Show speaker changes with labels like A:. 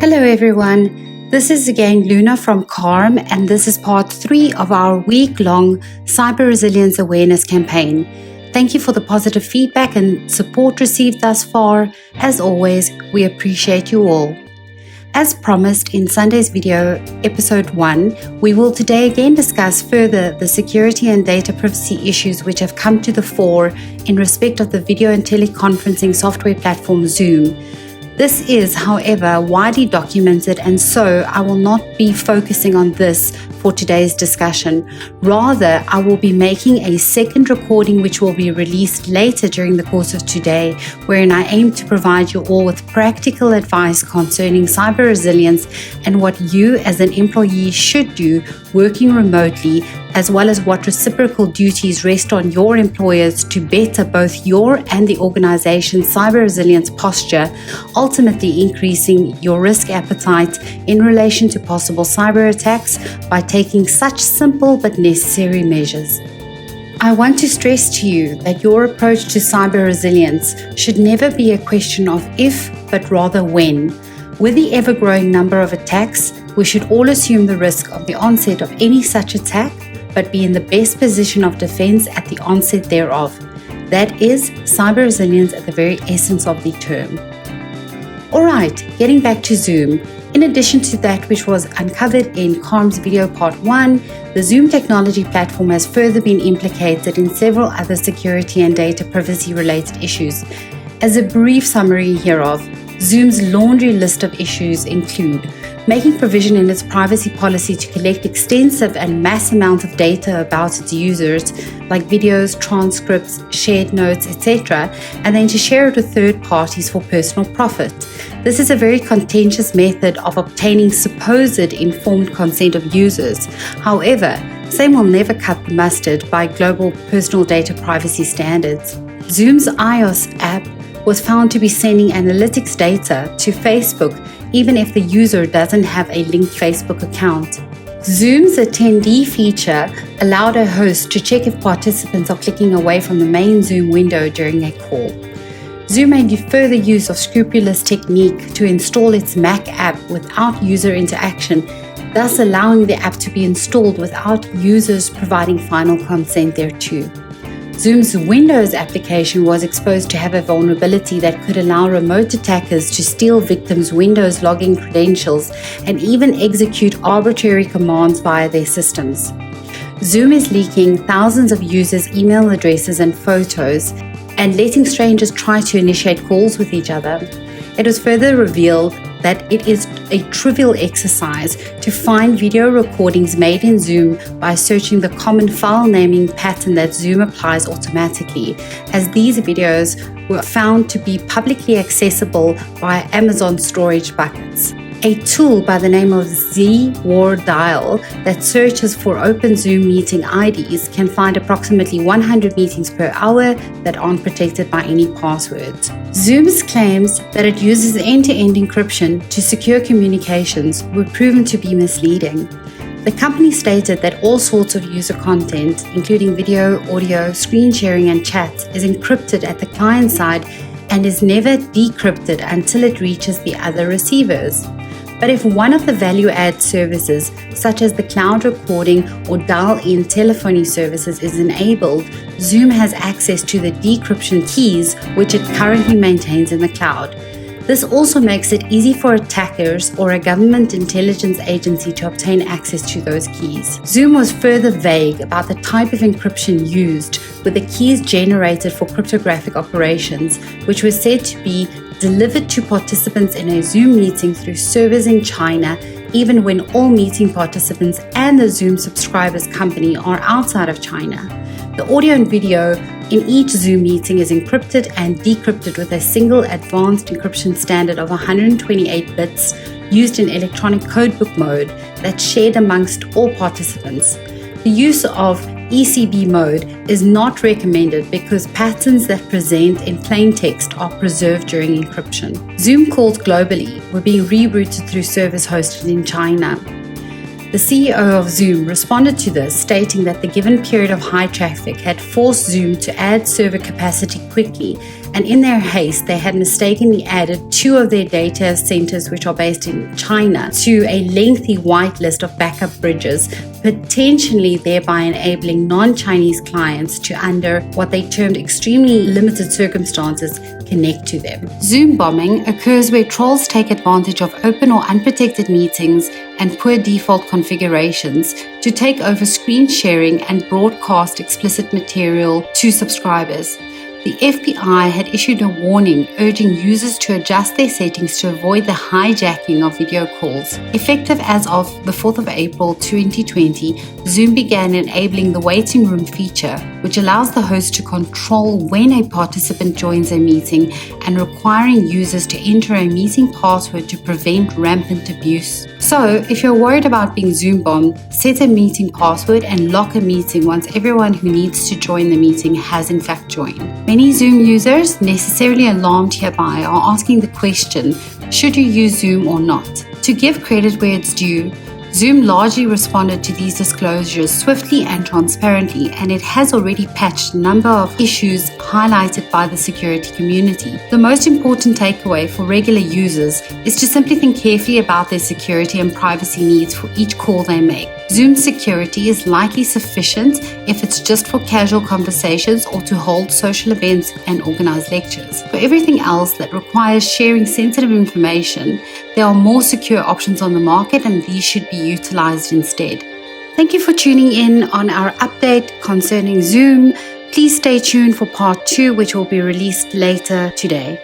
A: Hello everyone, this is again Luna from Karm, and this is part 3 of our week-long cyber resilience awareness campaign. Thank you for the positive feedback and support received thus far. As always, we appreciate you all. As promised in Sunday's video, episode 1, we will today again discuss further the security and data privacy issues which have come to the fore in respect of the video and teleconferencing software platform Zoom. This is, however, widely documented, and so I will not be focusing on this for today's discussion. Rather, I will be making a second recording which will be released later during the course of today, wherein I aim to provide you all with practical advice concerning cyber resilience and what you as an employee should do working remotely, as well as what reciprocal duties rest on your employers to better both your and the organization's cyber resilience posture, ultimately increasing your risk appetite in relation to possible cyber attacks by taking such simple but necessary measures. I want to stress to you that your approach to cyber resilience should never be a question of if, but rather when. With the ever-growing number of attacks, we should all assume the risk of the onset of any such attack, but be in the best position of defense at the onset thereof. That is cyber resilience at the very essence of the term. Alright, getting back to Zoom. In addition to that which was uncovered in Karm's video part 1, the Zoom technology platform has further been implicated in several other security and data privacy related issues. As a brief summary hereof, Zoom's laundry list of issues include making provision in its privacy policy to collect extensive and mass amounts of data about its users, like videos, transcripts, shared notes, etc., and then to share it with third parties for personal profit. This is a very contentious method of obtaining supposed informed consent of users. However, same will never cut the mustard by global personal data privacy standards. Zoom's iOS app was found to be sending analytics data to Facebook even if the user doesn't have a linked Facebook account. Zoom's attendee feature allowed a host to check if participants are clicking away from the main Zoom window during a call. Zoom made further use of scrupulous technique to install its Mac app without user interaction, thus allowing the app to be installed without users providing final consent thereto. Zoom's Windows application was exposed to have a vulnerability that could allow remote attackers to steal victims' Windows login credentials and even execute arbitrary commands via their systems. Zoom is leaking thousands of users' email addresses and photos and letting strangers try to initiate calls with each other. It was further revealed that it is a trivial exercise to find video recordings made in Zoom by searching the common file naming pattern that Zoom applies automatically, as these videos were found to be publicly accessible via Amazon storage buckets. A tool by the name of ZWarDial that searches for open Zoom meeting IDs can find approximately 100 meetings per hour that aren't protected by any passwords. Zoom's claims that it uses end-to-end encryption to secure communications were proven to be misleading. The company stated that all sorts of user content, including video, audio, screen sharing, and chats, is encrypted at the client side and is never decrypted until it reaches the other receivers. But if one of the value-add services, such as the cloud recording or dial-in telephony services, is enabled, Zoom has access to the decryption keys which it currently maintains in the cloud. This also makes it easy for attackers or a government intelligence agency to obtain access to those keys. Zoom was further vague about the type of encryption used, with the keys generated for cryptographic operations, which were said to be delivered to participants in a Zoom meeting through servers in China, even when all meeting participants and the Zoom subscribers company are outside of China. The audio and video in each Zoom meeting is encrypted and decrypted with a single advanced encryption standard of 128 bits used in electronic codebook mode that's shared amongst all participants. The use of ECB mode is not recommended because patterns that present in plain text are preserved during encryption. Zoom calls globally were being rerouted through servers hosted in China. The CEO of Zoom responded to this, stating that the given period of high traffic had forced Zoom to add server capacity quickly and in their haste, they had mistakenly added 2 of their data centers, which are based in China, to a lengthy whitelist of backup bridges, potentially thereby enabling non-Chinese clients to, under what they termed extremely limited circumstances, connect to them. Zoom bombing occurs where trolls take advantage of open or unprotected meetings and poor default configurations to take over screen sharing and broadcast explicit material to subscribers. The FBI had issued a warning urging users to adjust their settings to avoid the hijacking of video calls. Effective as of the 4th of April 2020, Zoom began enabling the waiting room feature, which allows the host to control when a participant joins a meeting and requiring users to enter a meeting password to prevent rampant abuse. So, if you're worried about being Zoom bombed, set a meeting password and lock a meeting once everyone who needs to join the meeting has in fact joined. Many Zoom users, necessarily alarmed hereby, are asking the question, should you use Zoom or not? To give credit where it's due, Zoom largely responded to these disclosures swiftly and transparently, and it has already patched a number of issues highlighted by the security community. The most important takeaway for regular users is to simply think carefully about their security and privacy needs for each call they make. Zoom's security is likely sufficient if it's just for casual conversations or to hold social events and organize lectures. For everything else that requires sharing sensitive information, there are more secure options on the market, and these should be utilized instead. Thank you for tuning in on our update concerning Zoom. Please stay tuned for part 2, which will be released later today.